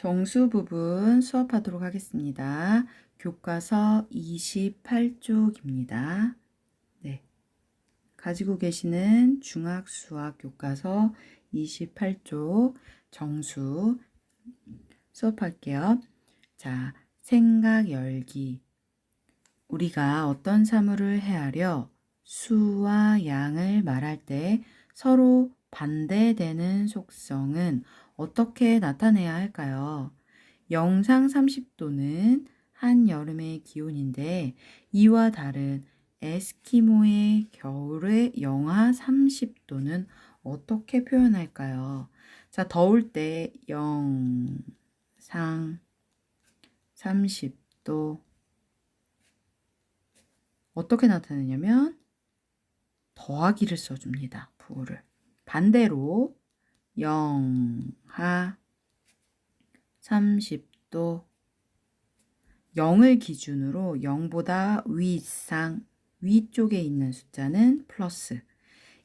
정수 부분 수업하도록 하겠습니다. 교과서 28쪽입니다. 네. 가지고 계시는 중학수학 교과서 28쪽 정수 수업할게요. 자, 생각 열기. 우리가 어떤 사물을 헤아려 수와 양을 말할 때 서로 반대되는 속성은 어떻게 나타내야 할까요? 영상 30도는 한여름의 기온인데 이와 다른 에스키모의 겨울의 영하 30도는 어떻게 표현할까요? 자, 더울 때 영상 30도 어떻게 나타내냐면 더하기를 써줍니다. 부호를. 반대로 영하 30도 0을 기준으로 0보다 윗상 위쪽에 있는 숫자는 플러스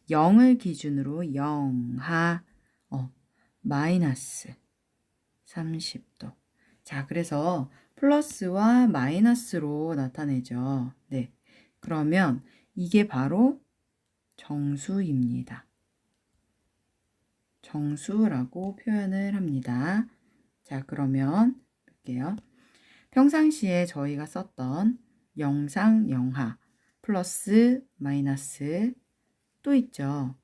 0을 기준으로 영하 마이너스 30도. 자, 그래서 플러스와 마이너스로 나타내죠. 네. 그러면 이게 바로 정수입니다. 정수라고 표현을 합니다. 자, 그러면 볼게요. 평상시에 저희가 썼던 영상, 영하, 플러스, 마이너스 또 있죠.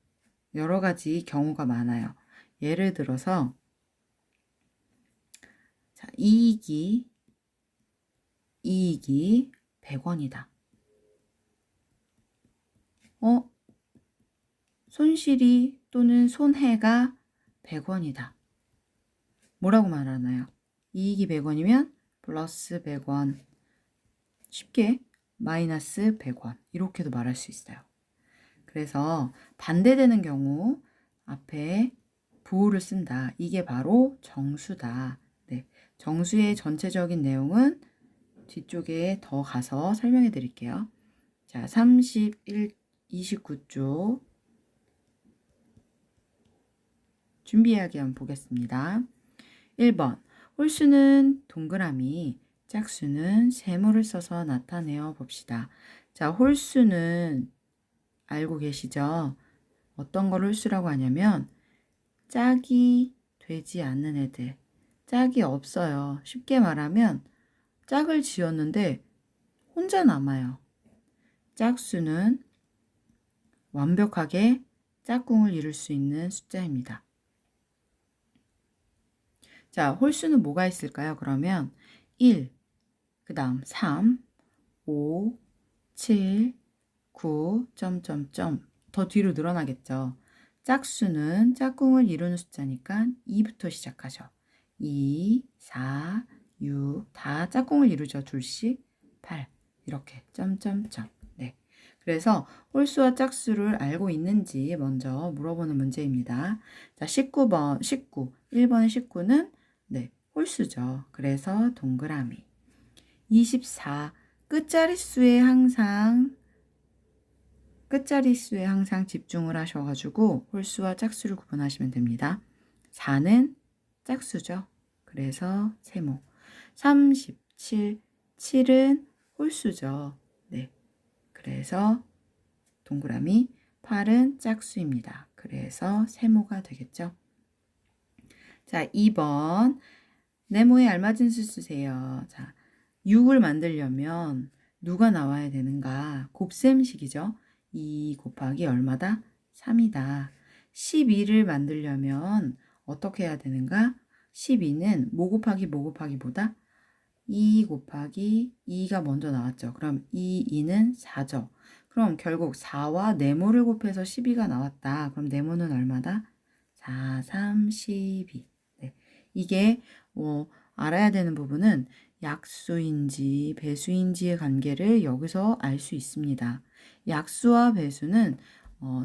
여러 가지 경우가 많아요. 예를 들어서 자, 이익이 100원이다. 손실이 또는 손해가 100원이다. 뭐라고 말하나요? 이익이 100원이면 플러스 100원. 쉽게 마이너스 100원. 이렇게도 말할 수 있어요. 그래서 반대되는 경우 앞에 부호를 쓴다. 이게 바로 정수다. 네. 정수의 전체적인 내용은 뒤쪽에 더 가서 설명해 드릴게요. 자, 29쪽 준비하기 한번 보겠습니다. 1번 홀수는 동그라미, 짝수는 세모를 써서 나타내어 봅시다. 자, 홀수는 알고 계시죠? 어떤 걸 홀수라고 하냐면 짝이 되지 않는 애들, 짝이 없어요. 쉽게 말하면 짝을 지었는데 혼자 남아요. 짝수는 완벽하게 짝꿍을 이룰 수 있는 숫자입니다. 자, 홀수는 뭐가 있을까요? 그러면 1, 그 다음 3, 5, 7, 9, 더 뒤로 늘어나겠죠. 짝수는 짝꿍을 이루는 숫자니까 2부터 시작하죠. 2, 4, 6, 다 짝꿍을 이루죠. 둘씩 8, 이렇게 네. 그래서 홀수와 짝수를 알고 있는지 먼저 물어보는 문제입니다. 자, 19번, 1번의 19는 네, 홀수죠. 그래서 동그라미. 24, 끝자릿수에 항상 집중을 하셔가지고 홀수와 짝수를 구분하시면 됩니다. 4는 짝수죠. 그래서 세모. 37, 7은 홀수죠. 네. 그래서 동그라미. 8은 짝수입니다. 그래서 세모가 되겠죠. 자, 2번. 네모에 알맞은 수 쓰세요. 자, 6을 만들려면 누가 나와야 되는가? 곱셈식이죠. 2 곱하기 얼마다? 3이다. 12를 만들려면 어떻게 해야 되는가? 12는 뭐 곱하기 뭐 곱하기보다 2 곱하기 2가 먼저 나왔죠. 그럼 2는 4죠. 그럼 결국 4와 네모를 곱해서 12가 나왔다. 그럼 네모는 얼마다? 4, 3, 12. 네. 이게 알아야 되는 부분은 약수인지 배수인지의 관계를 여기서 알 수 있습니다. 약수와 배수는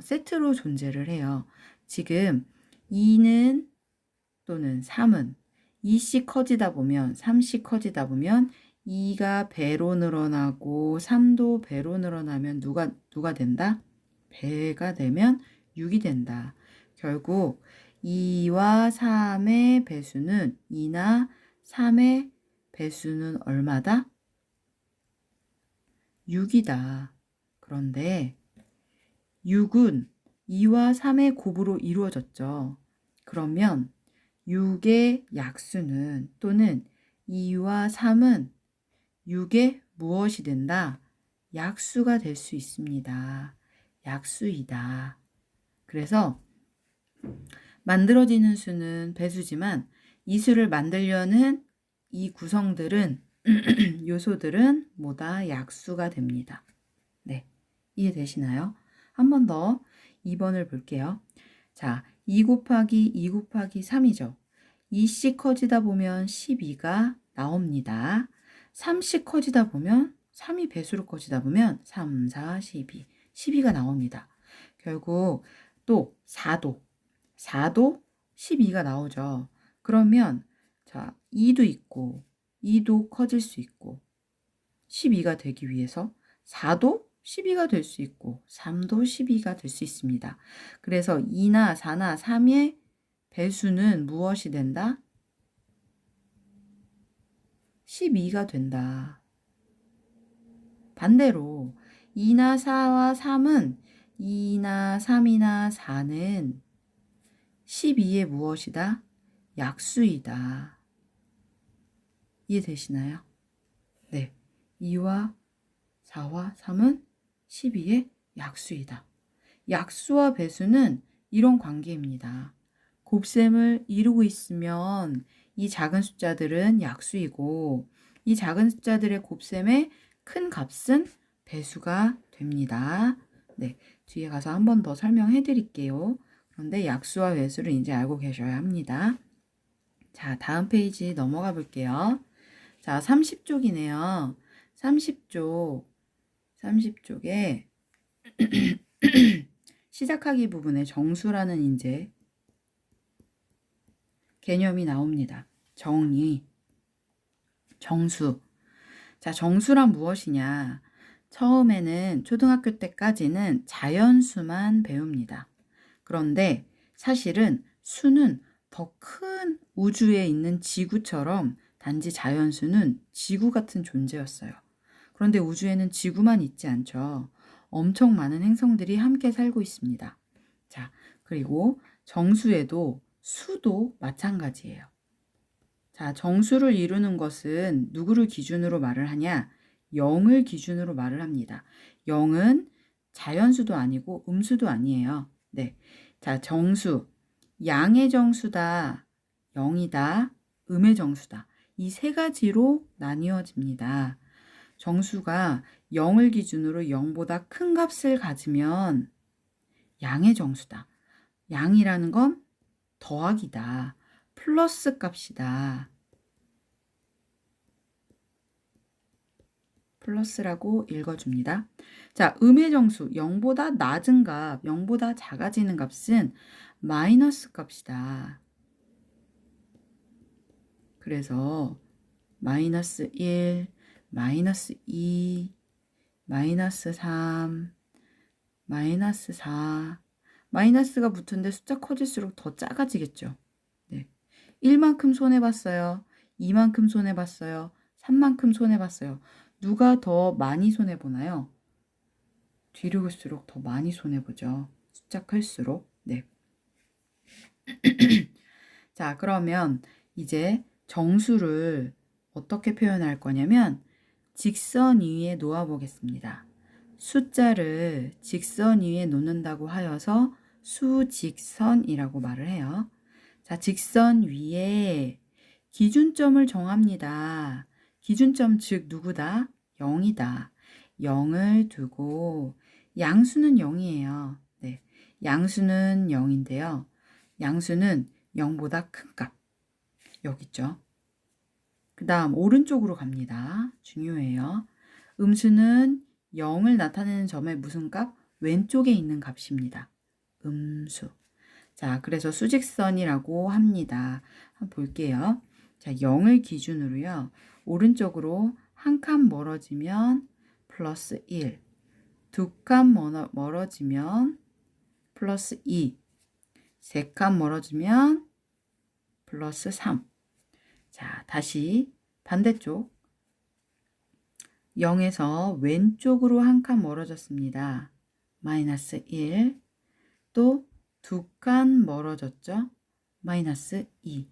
세트로 존재를 해요. 지금 2는 또는 3은 2씩 커지다 보면 3씩 커지다 보면 2가 배로 늘어나고 3도 배로 늘어나면 누가 된다? 배가 되면 6이 된다. 결국 2와 3의 배수는 2나 3의 배수는 얼마다? 6이다. 그런데 6은 2와 3의 곱으로 이루어졌죠. 그러면 6의 약수는 또는 2와 3은 6의 무엇이 된다? 약수가 될 수 있습니다. 약수이다. 그래서 만들어지는 수는 배수지만 이 수를 만들려는 이 구성들은 요소들은 뭐다? 약수가 됩니다. 네, 이해되시나요? 한 번 더 2번을 볼게요. 자, 2 곱하기 2 곱하기 3이죠. 2씩 커지다 보면 12가 나옵니다. 3씩 커지다 보면 3이 배수로 커지다 보면 3, 4, 12, 12가 나옵니다. 결국 또 4도 12가 나오죠. 그러면 자, 2도 있고 2도 커질 수 있고 12가 되기 위해서 4도 12가 될 수 있고 3도 12가 될 수 있습니다. 그래서 2나 4나 3의 배수는 무엇이 된다? 12가 된다. 반대로 2나 4와 3은 2나 3이나 4는 12의 무엇이다? 약수이다. 이해되시나요? 네. 2와 4와 3은 12의 약수이다. 약수와 배수는 이런 관계입니다. 곱셈을 이루고 있으면 이 작은 숫자들은 약수이고 이 작은 숫자들의 곱셈의 큰 값은 배수가 됩니다. 네, 뒤에 가서 한 번 더 설명해 드릴게요. 그런데 약수와 배수를 이제 알고 계셔야 합니다. 자, 다음 페이지 넘어가 볼게요. 자, 30쪽이네요. 30쪽에 시작하기 부분에 정수라는 이제 개념이 나옵니다. 정수. 자, 정수란 무엇이냐? 처음에는 초등학교 때까지는 자연수만 배웁니다. 그런데 사실은 수는 더 큰 우주에 있는 지구처럼 단지 자연수는 지구 같은 존재였어요. 그런데 우주에는 지구만 있지 않죠. 엄청 많은 행성들이 함께 살고 있습니다. 자, 그리고 정수에도 수도 마찬가지예요. 자, 정수를 이루는 것은 누구를 기준으로 말을 하냐? 0을 기준으로 말을 합니다. 0은 자연수도 아니고 음수도 아니에요. 네. 자, 정수. 양의 정수다. 0이다. 음의 정수다. 이 세 가지로 나뉘어집니다. 정수가 0을 기준으로 0보다 큰 값을 가지면 양의 정수다. 양이라는 건 더하기다. 플러스 값이다. 플러스라고 읽어줍니다. 자, 음의 정수 0보다 낮은 값, 0보다 작아지는 값은 마이너스 값이다. 그래서 마이너스 1, 마이너스 2, 마이너스 3, 마이너스 4, 마이너스가 붙은데 숫자 커질수록 더 작아지겠죠. 네. 1만큼 손해봤어요. 2만큼 손해봤어요. 3만큼 손해봤어요. 누가 더 많이 손해보나요? 뒤로 갈수록 더 많이 손해보죠. 숫자 클수록. 네. 자, 그러면 이제 정수를 어떻게 표현할 거냐면 직선 위에 놓아 보겠습니다. 숫자를 직선 위에 놓는다고 하여서 수직선이라고 말을 해요. 자, 직선 위에 기준점을 정합니다. 기준점 즉 누구다? 0이다. 0을 두고 양수는 0이에요. 네. 양수는 0인데요. 양수는 0보다 큰 값. 여기 있죠. 그 다음 오른쪽으로 갑니다. 중요해요. 음수는 0을 나타내는 점의 무슨 값? 왼쪽에 있는 값입니다. 음수. 자, 그래서 수직선이라고 합니다. 한번 볼게요. 자, 0을 기준으로요. 오른쪽으로 한 칸 멀어지면 플러스 1, 두 칸 멀어지면 플러스 2, 3칸 멀어지면 플러스 3. 자, 다시 반대쪽. 0에서 왼쪽으로 한 칸 멀어졌습니다. 마이너스 1. 또 2칸 멀어졌죠? 마이너스 2.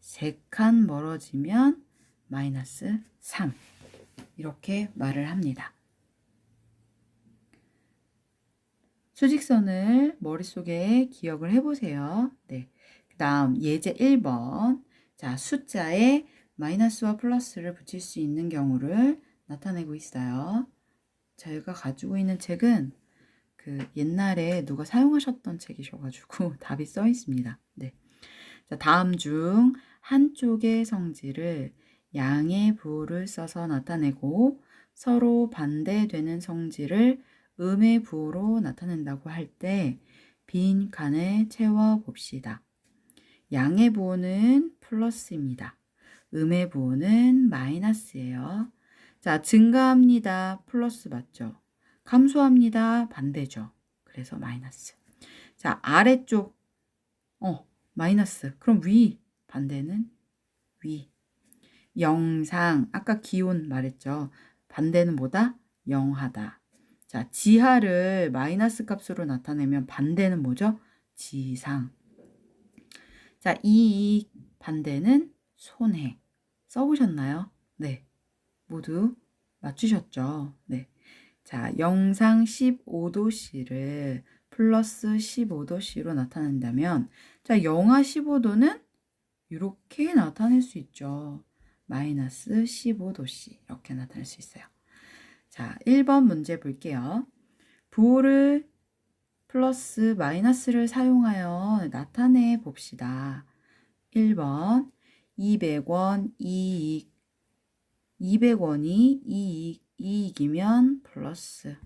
3칸 멀어지면 마이너스 3. 이렇게 말을 합니다. 수직선을 머릿속에 기억을 해보세요. 네. 그 다음 예제 1번. 자, 숫자에 마이너스와 플러스를 붙일 수 있는 경우를 나타내고 있어요. 저희가 가지고 있는 책은 그 옛날에 누가 사용하셨던 책이셔가지고 답이 써 있습니다. 네. 자, 다음 중 한쪽의 성질을 양의 부호를 써서 나타내고 서로 반대되는 성질을 음의 부호로 나타낸다고 할 때 빈 칸을 채워 봅시다. 양의 부호는 플러스입니다. 음의 부호는 마이너스예요. 자, 증가합니다. 플러스 맞죠? 감소합니다. 반대죠. 그래서 마이너스. 자, 아래쪽 마이너스. 그럼 위. 반대는 위. 영상. 아까 기온 말했죠. 반대는 뭐다? 영하다. 자, 지하를 마이너스 값으로 나타내면 반대는 뭐죠? 지상. 자, 이 반대는 손해. 써보셨나요? 네. 모두 맞추셨죠? 네. 자, 영상 15도씨를 플러스 15도씨로 나타낸다면, 자, 영하 15도는 이렇게 나타낼 수 있죠. 마이너스 15도씨. 이렇게 나타낼 수 있어요. 자, 1번 문제 볼게요. 부호를 플러스 마이너스를 사용하여 나타내 봅시다. 1번 200원 이익. 200원이 이익이면 플러스.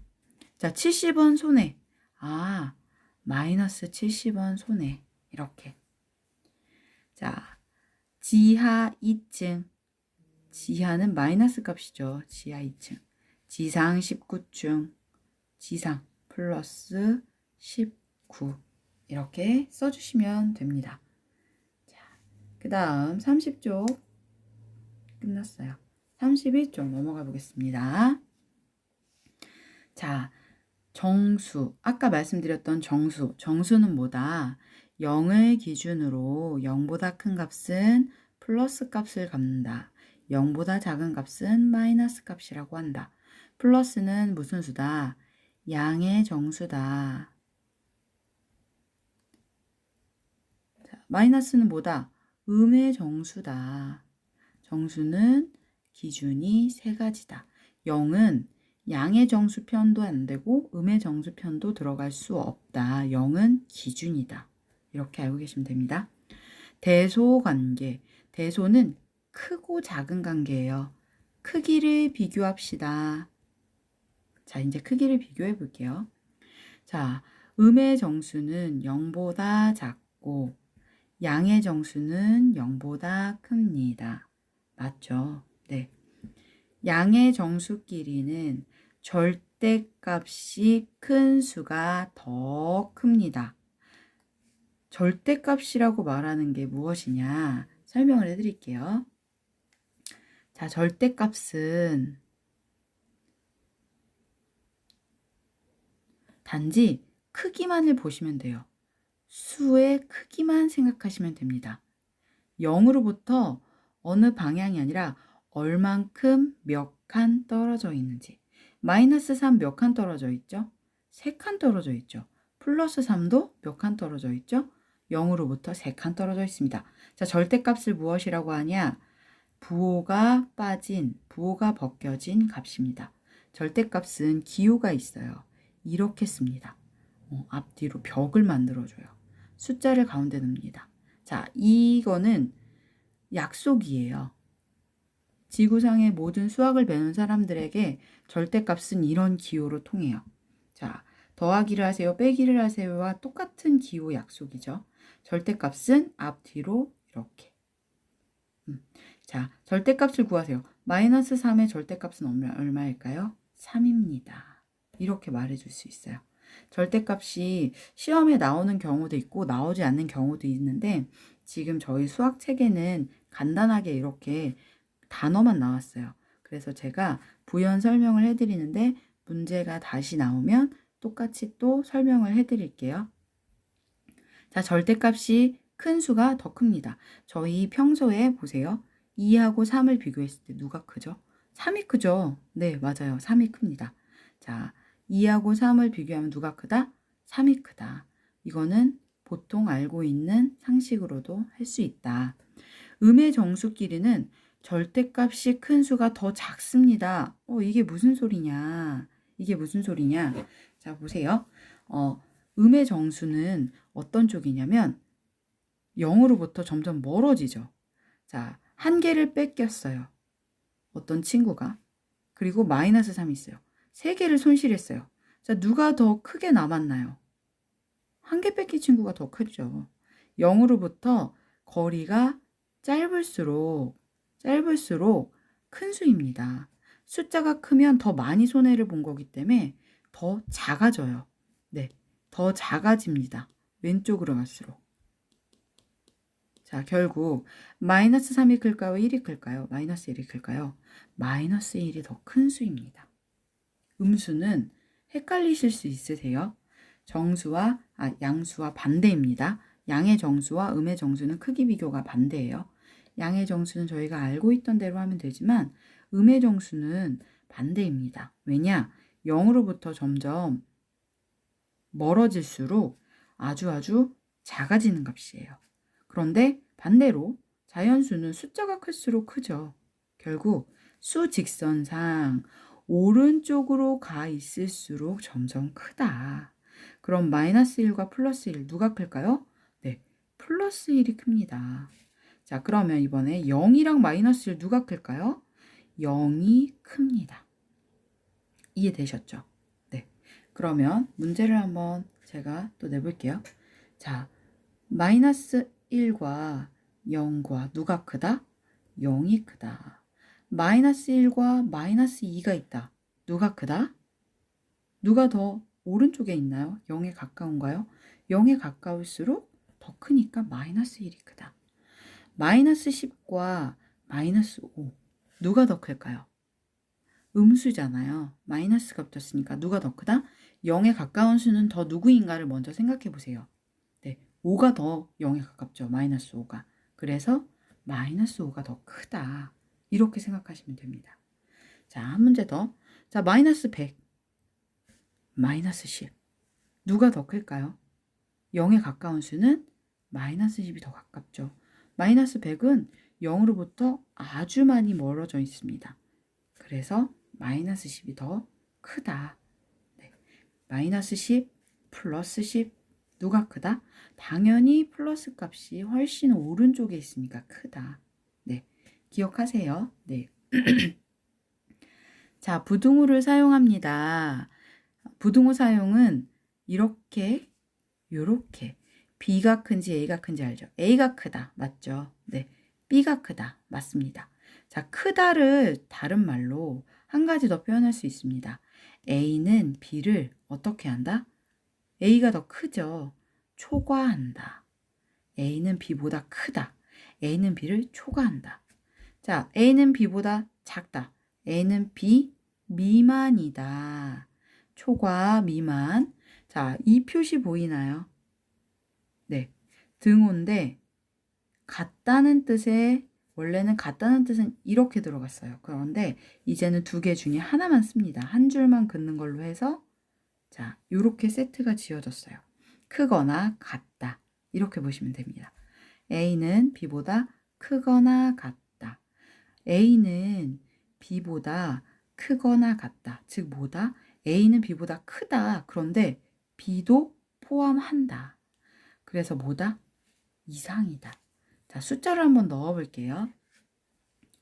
자, 70원 손해. 아, 마이너스 70원 손해. 이렇게. 자, 지하 2층. 지하는 마이너스 값이죠. 지하 2층. 지상 19층. 지상 플러스 19. 이렇게 써주시면 됩니다. 자, 그 다음 30쪽 끝났어요. 31쪽 넘어가 보겠습니다. 자, 정수. 아까 말씀드렸던 정수. 정수는 뭐다? 0을 기준으로 0보다 큰 값은 플러스 값을 갖는다. 0보다 작은 값은 마이너스 값이라고 한다. 플러스는 무슨 수다? 양의 정수다. 자, 마이너스는 뭐다? 음의 정수다. 정수는 기준이 3가지다. 0은 양의 정수편도 안 되고 음의 정수편도 들어갈 수 없다. 0은 기준이다. 이렇게 알고 계시면 됩니다. 대소 관계. 대소는 크고 작은 관계예요. 크기를 비교합시다. 자, 이제 크기를 비교해 볼게요. 자, 음의 정수는 0보다 작고 양의 정수는 0보다 큽니다. 맞죠? 네. 양의 정수끼리는 절대값이 큰 수가 더 큽니다. 절대값이라고 말하는 게 무엇이냐? 설명을 해드릴게요. 자, 절대값은 단지 크기만을 보시면 돼요. 수의 크기만 생각하시면 됩니다. 0으로부터 어느 방향이 아니라 얼만큼 몇 칸 떨어져 있는지. 마이너스 3 몇 칸 떨어져 있죠? 3칸 떨어져 있죠. 플러스 3도 몇 칸 떨어져 있죠? 0으로부터 3칸 떨어져 있습니다. 자, 절대값을 무엇이라고 하냐? 부호가 빠진, 부호가 벗겨진 값입니다. 절대값은 기호가 있어요. 이렇게 씁니다. 앞뒤로 벽을 만들어줘요. 숫자를 가운데 넣습니다. 자, 이거는 약속이에요. 지구상의 모든 수학을 배운 사람들에게 절대값은 이런 기호로 통해요. 자, 더하기를 하세요, 빼기를 하세요와 똑같은 기호 약속이죠. 절대값은 앞뒤로 이렇게. 자, 절대값을 구하세요. 마이너스 3의 절대값은 얼마일까요? 3입니다. 이렇게 말해줄 수 있어요. 절대값이 시험에 나오는 경우도 있고 나오지 않는 경우도 있는데 지금 저희 수학 책에는 간단하게 이렇게 단어만 나왔어요. 그래서 제가 부연 설명을 해드리는데 문제가 다시 나오면 똑같이 또 설명을 해드릴게요. 자, 절대값이 큰 수가 더 큽니다. 저희 평소에 보세요. 2하고 3을 비교했을 때 누가 크죠? 3이 크죠? 네, 맞아요. 3이 큽니다. 자, 2하고 3을 비교하면 누가 크다? 3이 크다. 이거는 보통 알고 있는 상식으로도 할 수 있다. 음의 정수끼리는 절대값이 큰 수가 더 작습니다. 이게 무슨 소리냐? 이게 무슨 소리냐? 자, 보세요. 음의 정수는 어떤 쪽이냐면 0으로부터 점점 멀어지죠. 자, 한 개를 뺏겼어요. 어떤 친구가. 그리고 마이너스 3이 있어요. 세 개를 손실했어요. 자, 누가 더 크게 남았나요? 한 개 뺏긴 친구가 더 크죠. 0으로부터 거리가 짧을수록 큰 수입니다. 숫자가 크면 더 많이 손해를 본 거기 때문에 더 작아져요. 네, 더 작아집니다. 왼쪽으로 갈수록. 자, 결국 마이너스 3이 클까요? 1이 클까요? 마이너스 1이 클까요? 마이너스 1이 더 큰 수입니다. 음수는 헷갈리실 수 있으세요? 양수와 반대입니다. 양의 정수와 음의 정수는 크기 비교가 반대예요. 양의 정수는 저희가 알고 있던 대로 하면 되지만 음의 정수는 반대입니다. 왜냐? 0으로부터 점점 멀어질수록 아주 작아지는 값이에요. 그런데 반대로 자연수는 숫자가 클수록 크죠. 결국 수직선상 오른쪽으로 가 있을수록 점점 크다. 그럼 마이너스 1과 플러스 1 누가 클까요? 네, 플러스 1이 큽니다. 자, 그러면 이번에 0이랑 마이너스 1 누가 클까요? 0이 큽니다. 이해되셨죠? 네. 그러면 문제를 한번 제가 또 내볼게요. 자, 마이너스 1과 0과 누가 크다? 0이 크다. 마이너스 1과 마이너스 2가 있다. 누가 크다? 누가 더 오른쪽에 있나요? 0에 가까운가요? 0에 가까울수록 더 크니까 마이너스 1이 크다. 마이너스 10과 마이너스 5 누가 더 클까요? 음수잖아요. 마이너스가 붙었으니까 누가 더 크다? 0에 가까운 수는 더 누구인가를 먼저 생각해 보세요. 네, 5가 더 0에 가깝죠. 마이너스 5가. 그래서 마이너스 5가 더 크다. 이렇게 생각하시면 됩니다. 자, 한 문제 더. 자, 마이너스 100, 마이너스 10. 누가 더 클까요? 0에 가까운 수는 마이너스 10이 더 가깝죠. 마이너스 100은 0으로부터 아주 많이 멀어져 있습니다. 그래서 마이너스 10이 더 크다. 네. 마이너스 10, 플러스 10 누가 크다? 당연히 플러스 값이 훨씬 오른쪽에 있으니까 크다. 네, 기억하세요. 네. 자, 부등호를 사용합니다. 부등호 사용은 이렇게, 요렇게 B가 큰지 A가 큰지 알죠? A가 크다, 맞죠? 네, B가 크다, 맞습니다. 자, 크다를 다른 말로 한 가지 더 표현할 수 있습니다. A는 B를 어떻게 한다? A가 더 크죠. 초과한다. A는 B보다 크다. A는 B를 초과한다. 자, A는 B보다 작다. A는 B 미만이다. 초과, 미만. 자, 이 표시 보이나요? 네, 등호인데 같다는 뜻의 원래는 같다는 뜻은 이렇게 들어갔어요. 그런데 이제는 두 개 중에 하나만 씁니다. 한 줄만 긋는 걸로 해서 자, 이렇게 세트가 지어졌어요. 크거나 같다. 이렇게 보시면 됩니다. A는 B보다 크거나 같다. A는 B보다 크거나 같다. 즉 뭐다? A는 B보다 크다. 그런데 B도 포함한다. 그래서 뭐다? 이상이다. 자, 숫자를 한번 넣어 볼게요.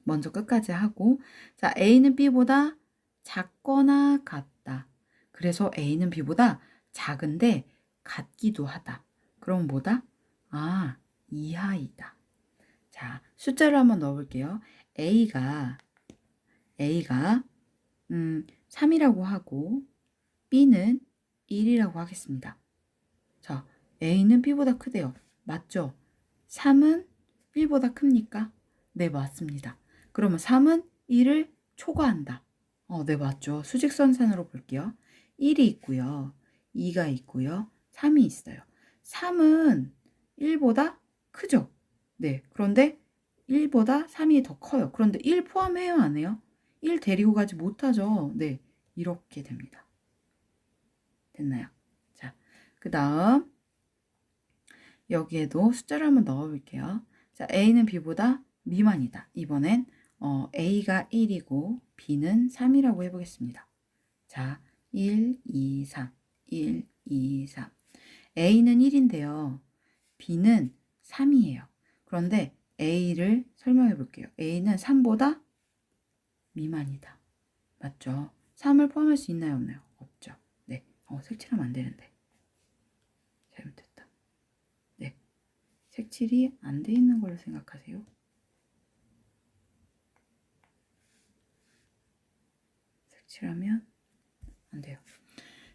먼저 끝까지 하고 자, A는 B보다 작거나 같다. 그래서 A는 B보다 작은데 같기도 하다. 그럼 뭐다? 아, 이하이다. 자, 숫자를 한번 넣어 볼게요. A가 3이라고 하고 B는 1이라고 하겠습니다. 자, A는 B보다 크대요. 맞죠? 3은 1보다 큽니까? 네, 맞습니다. 그러면 3은 1을 초과한다. 네, 맞죠. 수직선상으로 볼게요. 1이 있고요. 2가 있고요. 3이 있어요. 3은 1보다 크죠? 네, 그런데 1보다 3이 더 커요. 그런데 1 포함해요, 안 해요? 1 데리고 가지 못하죠. 네, 이렇게 됩니다. 됐나요? 자, 그 다음 여기에도 숫자를 한번 넣어볼게요. 자, A는 B보다 미만이다. 이번엔 A가 1이고 B는 3이라고 해보겠습니다. 자, 1, 2, 3, 1, 2, 3. A는 1인데요. B는 3이에요. 그런데 A를 설명해 볼게요. A는 3보다 미만이다. 맞죠? 3을 포함할 수 있나요, 없나요? 없죠. 네. 색칠하면 안 되는데. 잘못했다. 네. 색칠이 안 돼 있는 걸로 생각하세요. 색칠하면 안 돼요.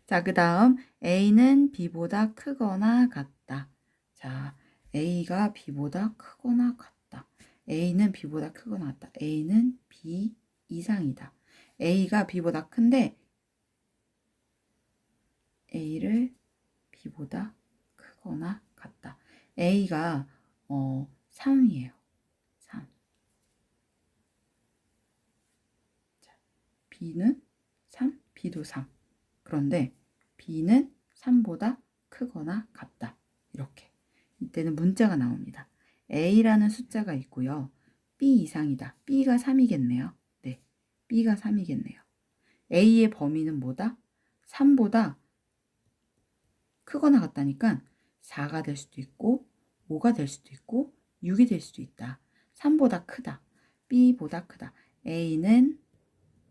자, 그 다음 A는 B보다 크거나 같다. 자, A가 B보다 크거나 같다. A는 B보다 크거나 같다. A는 B 이상이다. A가 B보다 큰데 A를 B보다 크거나 같다. A가 3이에요. 3. 자, B는 3, B도 3. 그런데 B는 3보다 크거나 같다. 이렇게. 이때는 문자가 나옵니다. A라는 숫자가 있고요. B 이상이다. B가 3이겠네요. 네, B가 3이겠네요. A의 범위는 뭐다? 3보다 크거나 같다니까 4가 될 수도 있고 5가 될 수도 있고 6이 될 수도 있다. 3보다 크다. B보다 크다. A는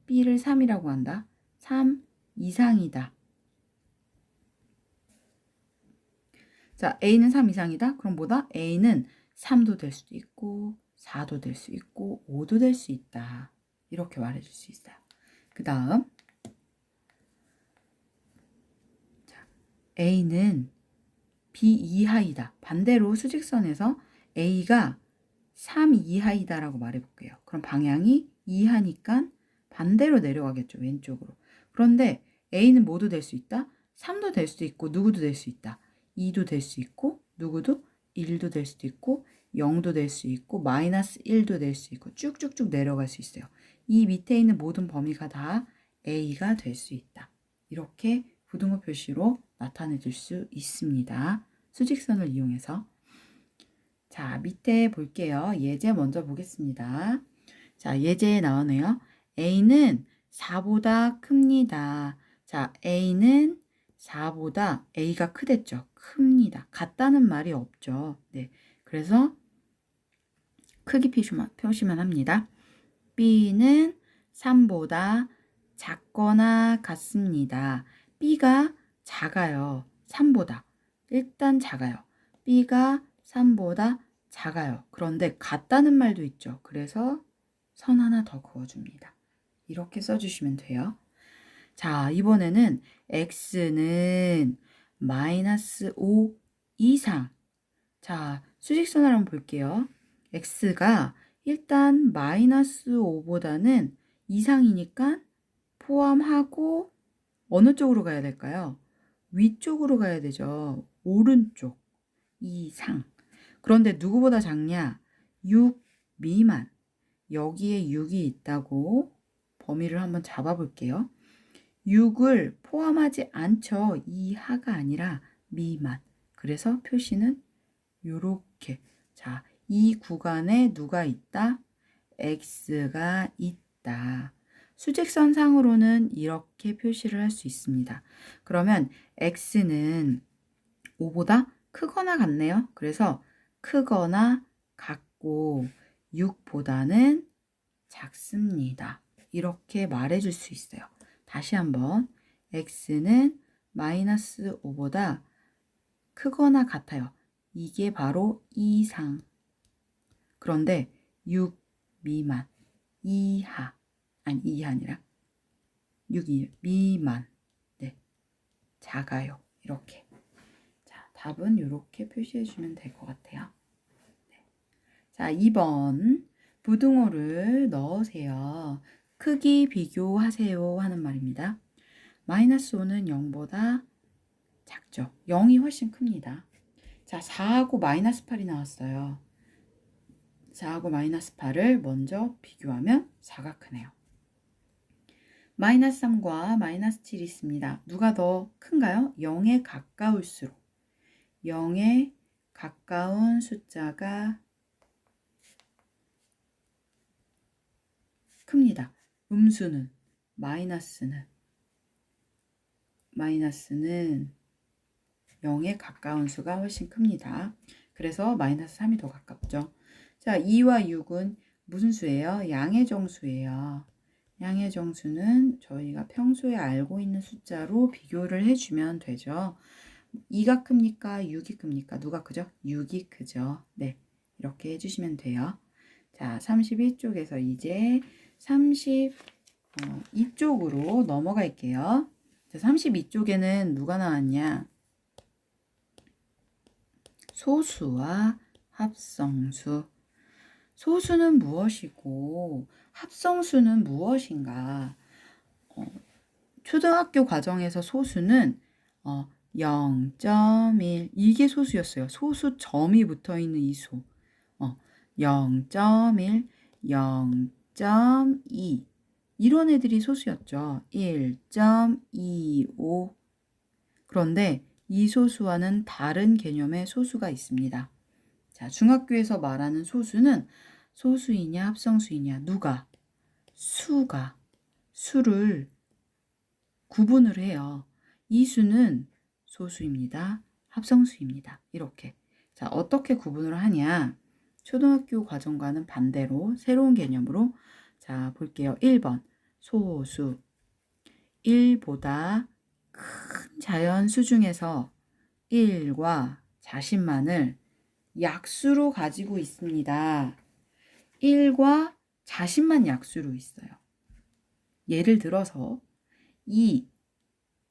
B를 3이라고 한다. 3 이상이다. 자, A는 3 이상이다. 그럼 뭐다? A는 3도 될 수도 있고 4도 될 수 있고 5도 될 수 있다. 이렇게 말해줄 수 있어요. 그 다음 A는 B 이하이다. 반대로 수직선에서 A가 3 이하이다 라고 말해볼게요. 그럼 방향이 이하니까 반대로 내려가겠죠. 왼쪽으로. 그런데 A는 뭐도 될 수 있다? 3도 될 수도 있고 누구도 될 수 있다. 2도 될 수 있고 누구도 1도 될 수도 있고 0도 될 수 있고 마이너스 1도 될 수 있고 쭉쭉쭉 내려갈 수 있어요. 이 밑에 있는 모든 범위가 다 A가 될 수 있다. 이렇게 부등호 표시로 나타내 줄 수 있습니다. 수직선을 이용해서. 자, 밑에 볼게요. 예제 먼저 보겠습니다. 자, 예제에 나오네요. A는 4보다 큽니다. 자, A는 4보다 A가 크댔죠. 큽니다. 같다는 말이 없죠. 네. 그래서 크기 표시만 합니다. B는 3보다 작거나 같습니다. B가 작아요. 3보다. 일단 작아요. B가 3보다 작아요. 그런데 같다는 말도 있죠. 그래서 선 하나 더 그어줍니다. 이렇게 써주시면 돼요. 자, 이번에는 x는 마이너스 5 이상. 자, 수직선을 한번 볼게요. x가 일단 마이너스 5보다는 이상이니까 포함하고 어느 쪽으로 가야 될까요? 위쪽으로 가야 되죠. 오른쪽 이상. 그런데 누구보다 작냐? 6 미만. 여기에 6이 있다고 범위를 한번 잡아볼게요. 6을 포함하지 않죠. 이하가 아니라 미만. 그래서 표시는 요렇게. 자, 이 구간에 누가 있다? x가 있다. 수직선상으로는 이렇게 표시를 할 수 있습니다. 그러면 x는 5보다 크거나 같네요. 그래서 크거나 같고 6보다는 작습니다. 이렇게 말해줄 수 있어요. 다시 한번 x는 마이너스 5보다 크거나 같아요. 이게 바로 이상. 그런데 6 미만, 이하, 아니 이하 아니라 6이 미만. 네. 작아요. 이렇게. 자, 답은 이렇게 표시해 주면 될 것 같아요. 네. 자, 2번. 부등호를 넣으세요. 크기 비교하세요 하는 말입니다. 마이너스 5는 0보다 작죠. 0이 훨씬 큽니다. 자, 4하고 마이너스 8이 나왔어요. 4하고 마이너스 8을 먼저 비교하면 4가 크네요. 마이너스 3과 마이너스 7이 있습니다. 누가 더 큰가요? 0에 가까울수록 0에 가까운 숫자가 큽니다. 음수는 마이너스는 0에 가까운 수가 훨씬 큽니다. 그래서 마이너스 3이 더 가깝죠. 자, 2와 6은 무슨 수예요? 양의 정수예요. 양의 정수는 저희가 평소에 알고 있는 숫자로 비교를 해주면 되죠. 2가 큽니까? 6이 큽니까? 누가 크죠? 6이 크죠. 네, 이렇게 해주시면 돼요. 자, 31쪽에서 이제 32쪽으로 넘어갈게요. 자, 32쪽에는 누가 나왔냐? 소수와 합성수. 소수는 무엇이고 합성수는 무엇인가? 초등학교 과정에서 소수는 0.1 이게 소수였어요. 소수 점이 붙어 있는 이 수. 0.1, 0.2 이런 애들이 소수였죠. 1.25 그런데 이 소수와는 다른 개념의 소수가 있습니다. 자, 중학교에서 말하는 소수는 소수이냐 합성수이냐 누가? 수가 수를 구분을 해요. 이 수는 소수입니다. 합성수입니다. 이렇게. 자, 어떻게 구분을 하냐? 초등학교 과정과는 반대로 새로운 개념으로 자, 볼게요. 1번 소수 1보다 큰 자연수 중에서 1과 자신만을 약수로 가지고 있습니다. 1과 자신만 약수로 있어요. 예를 들어서 2,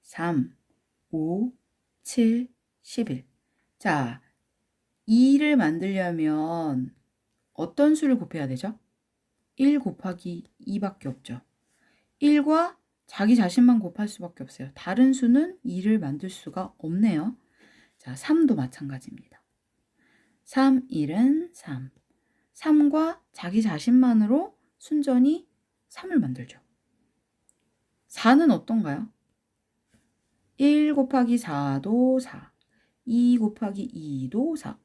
3, 5, 7, 11. 자, 2를 만들려면 어떤 수를 곱해야 되죠? 1 곱하기 2밖에 없죠. 1과 자기 자신만 곱할 수밖에 없어요. 다른 수는 2를 만들 수가 없네요. 자, 3도 마찬가지입니다. 3, 1은 3. 3과 자기 자신만으로 순전히 3을 만들죠. 4는 어떤가요? 1 곱하기 4도 4. 2 곱하기 2도 4.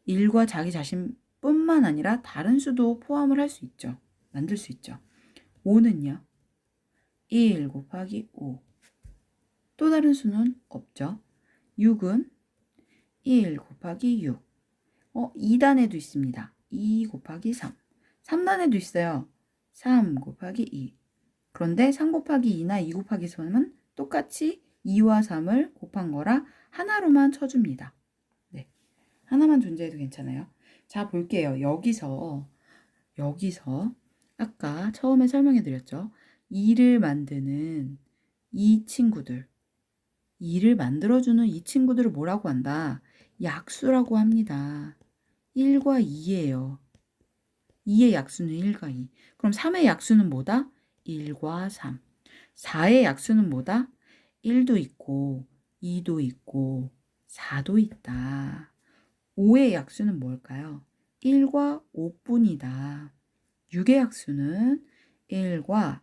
1과 자기 자신뿐만 아니라 다른 수도 포함을 할 수 있죠. 만들 수 있죠. 5는요? 1 곱하기 5. 또 다른 수는 없죠. 6은 1 곱하기 6. 2단에도 있습니다. 2 곱하기 3. 3단에도 있어요. 3 곱하기 2. 그런데 3 곱하기 2나 2 곱하기 3은 똑같이 2와 3을 곱한 거라 하나로만 쳐줍니다. 네, 하나만 존재해도 괜찮아요. 자, 볼게요. 여기서 아까 처음에 설명해 드렸죠. 2를 만드는 이 친구들, 2를 만들어주는 이 친구들을 뭐라고 한다? 약수라고 합니다. 1과 2예요. 2의 약수는 1과 2. 그럼 3의 약수는 뭐다? 1과 3. 4의 약수는 뭐다? 1도 있고 2도 있고 4도 있다. 5의 약수는 뭘까요? 1과 5뿐이다. 6의 약수는 1과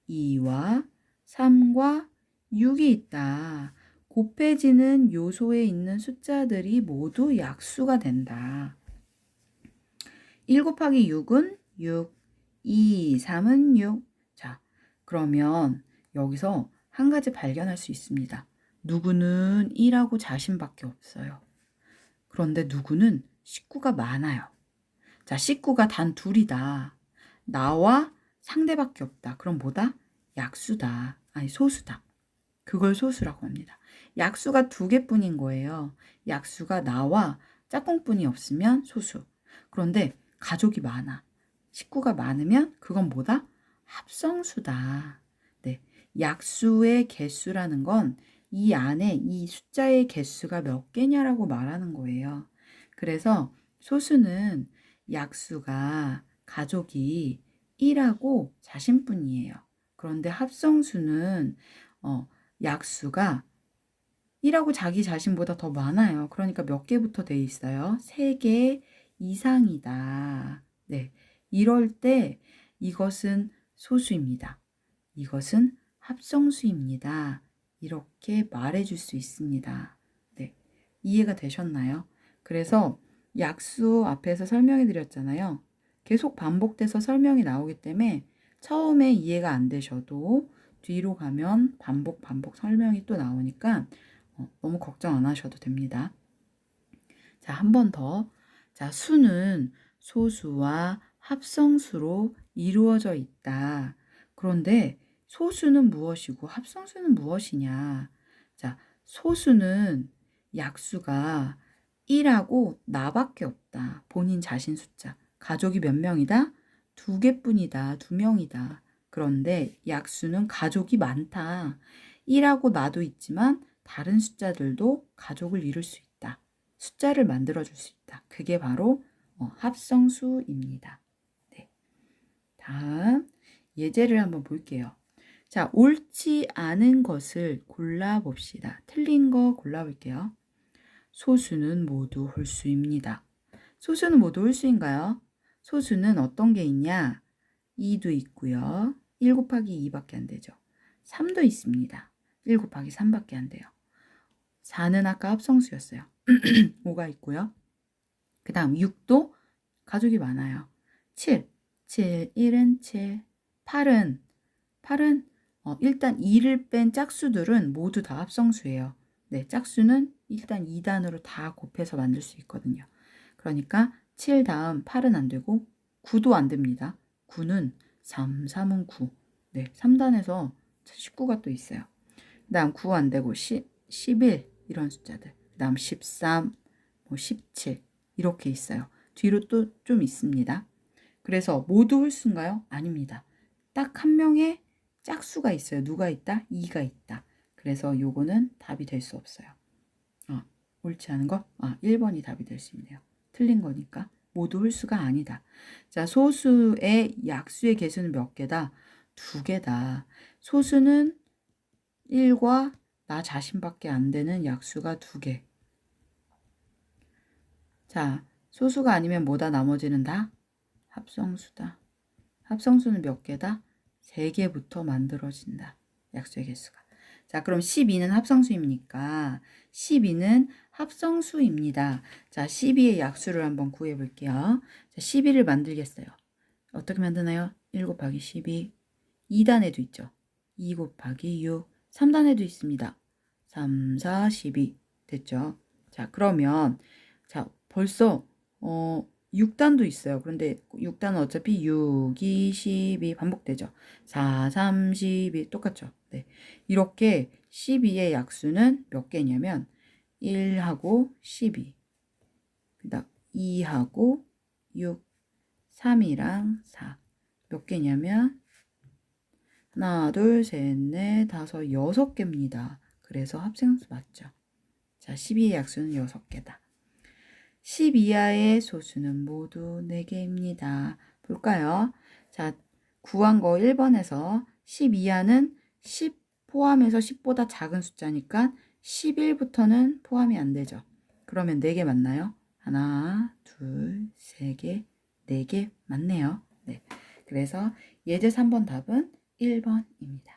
2와 3과 6이 있다. 곱해지는 요소에 있는 숫자들이 모두 약수가 된다. 1 곱하기 6은 6, 2, 3은 6. 자, 그러면 여기서 한 가지 발견할 수 있습니다. 누구는 1하고 자신밖에 없어요. 그런데 누구는 식구가 많아요. 자, 식구가 단 둘이다. 나와 상대밖에 없다. 그럼 뭐다? 약수다. 아니, 소수다. 그걸 소수라고 합니다. 약수가 2개뿐인 거예요. 약수가 나와 짝꿍뿐이 없으면 소수. 그런데 가족이 많아. 식구가 많으면 그건 뭐다? 합성수다. 네, 약수의 개수라는 건 이 안에 이 숫자의 개수가 몇 개냐라고 말하는 거예요. 그래서 소수는 약수가 가족이 1하고 자신뿐이에요. 그런데 합성수는 약수가 1하고 자기 자신보다 더 많아요. 그러니까 몇 개부터 돼 있어요? 3개 이상이다. 네. 이럴 때 이것은 소수입니다. 이것은 합성수입니다. 이렇게 말해줄 수 있습니다. 네. 이해가 되셨나요? 그래서 약수 앞에서 설명해 드렸잖아요. 계속 반복돼서 설명이 나오기 때문에 처음에 이해가 안 되셔도 뒤로 가면 반복 설명이 또 나오니까 너무 걱정 안 하셔도 됩니다. 자, 한 번 더. 자, 수는 소수와 합성수로 이루어져 있다. 그런데 소수는 무엇이고 합성수는 무엇이냐? 자, 소수는 약수가 1하고 나밖에 없다. 본인 자신 숫자. 가족이 몇 명이다? 2개뿐이다. 2명이다. 그런데 약수는 가족이 많다. 1하고 나도 있지만 다른 숫자들도 가족을 이룰 수 있다. 숫자를 만들어줄 수 있다. 그게 바로 합성수입니다. 네. 다음 예제를 한번 볼게요. 자, 옳지 않은 것을 골라봅시다. 틀린 거 골라볼게요. 소수는 모두 홀수입니다. 소수는 모두 홀수인가요? 소수는 어떤 게 있냐? 2도 있고요. 1 곱하기 2밖에 안 되죠. 3도 있습니다. 1 곱하기 3밖에 안 돼요. 4는 아까 합성수였어요. 5가 있고요. 그 다음 6도 가족이 많아요. 7, 1은 7, 8은 일단 2를 뺀 짝수들은 모두 다 합성수예요. 네, 짝수는 일단 2단으로 다 곱해서 만들 수 있거든요. 그러니까 7 다음 8은 안 되고 9도 안 됩니다. 9는 3은 9. 네, 3단에서 19가 또 있어요. 그 다음 9 안 되고 11 이런 숫자들. 그 다음 13, 17 이렇게 있어요. 뒤로 또 좀 있습니다. 그래서 모두 홀수인가요? 아닙니다. 딱 한 명의 짝수가 있어요. 누가 있다? 2가 있다. 그래서 요거는 답이 될 수 없어요. 옳지 않은 거? 1번이 답이 될 수 있네요. 틀린 거니까. 모두 홀수가 아니다. 자, 소수의 약수의 개수는 몇 개다? 2개다. 소수는 1과 나 자신밖에 안 되는 약수가 2개. 자, 소수가 아니면 뭐다? 나머지는 다? 합성수다. 합성수는 몇 개다? 3개부터 만들어진다. 약수의 개수가. 자, 그럼 12는 합성수입니까? 12는 합성수입니다. 자, 12의 약수를 한번 구해 볼게요. 자, 12를 만들겠어요. 어떻게 만드나요? 1 곱하기 12. 2단에도 있죠. 2 곱하기 6. 3단에도 있습니다. 3, 4, 12. 됐죠? 자, 그러면 자, 벌써 6단도 있어요. 그런데 6단은 어차피 6, 2, 12 반복되죠. 4, 3, 12 똑같죠. 네. 이렇게 12의 약수는 몇 개냐면 1하고 12. 그다음 2하고 6, 3이랑 4. 몇 개냐면 하나, 둘, 셋, 넷, 다섯, 6개입니다. 그래서 합성수 맞죠? 자, 12의 약수는 6개다. 10 이하의 소수는 모두 4개입니다. 볼까요? 자, 구한 거 1번에서 10 이하는 10 포함해서 10보다 작은 숫자니까 11부터는 포함이 안 되죠. 그러면 4개 맞나요? 하나, 둘, 3개, 4개 맞네요. 네. 그래서 예제 3번 답은 1번입니다.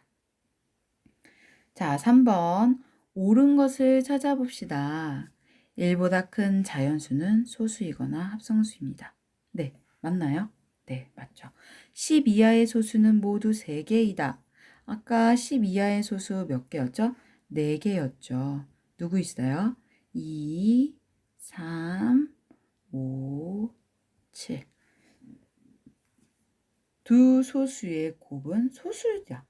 자, 3번 옳은 것을 찾아봅시다. 1보다 큰 자연수는 소수이거나 합성수입니다. 네, 맞나요? 네, 맞죠. 10 이하의 소수는 모두 3개이다. 아까 10 이하의 소수 몇 개였죠? 4개였죠. 누구 있어요? 2, 3, 5, 7. 두 소수의 곱은 소수야.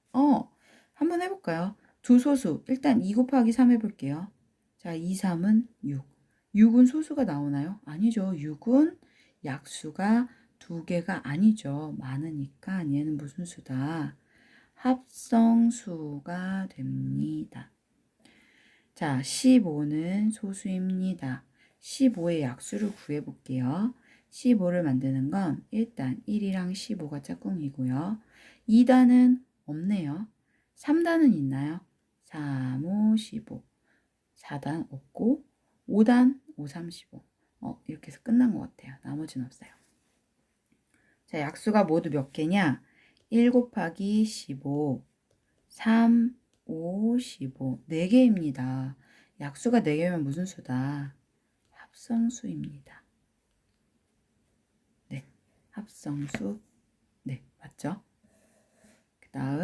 한번 해볼까요? 두 소수. 일단 2 곱하기 3 해볼게요. 자, 2, 3은 6. 6은 소수가 나오나요? 아니죠. 6은 약수가 2개가 아니죠. 많으니까 얘는 무슨 수다? 합성수가 됩니다. 자, 15는 소수입니다. 15의 약수를 구해볼게요. 15를 만드는 건 일단 1이랑 15가 짝꿍이고요. 2단은 없네요. 3단은 있나요? 3, 5, 15. 4단 없고 5단 5, 3, 15. 이렇게 해서 끝난 것 같아요. 나머지는 없어요. 자, 약수가 모두 몇 개냐? 1 곱하기 15, 3, 5, 15. 4개입니다. 약수가 4개면 무슨 수다? 합성수입니다. 네, 합성수. 네, 맞죠? 그 다음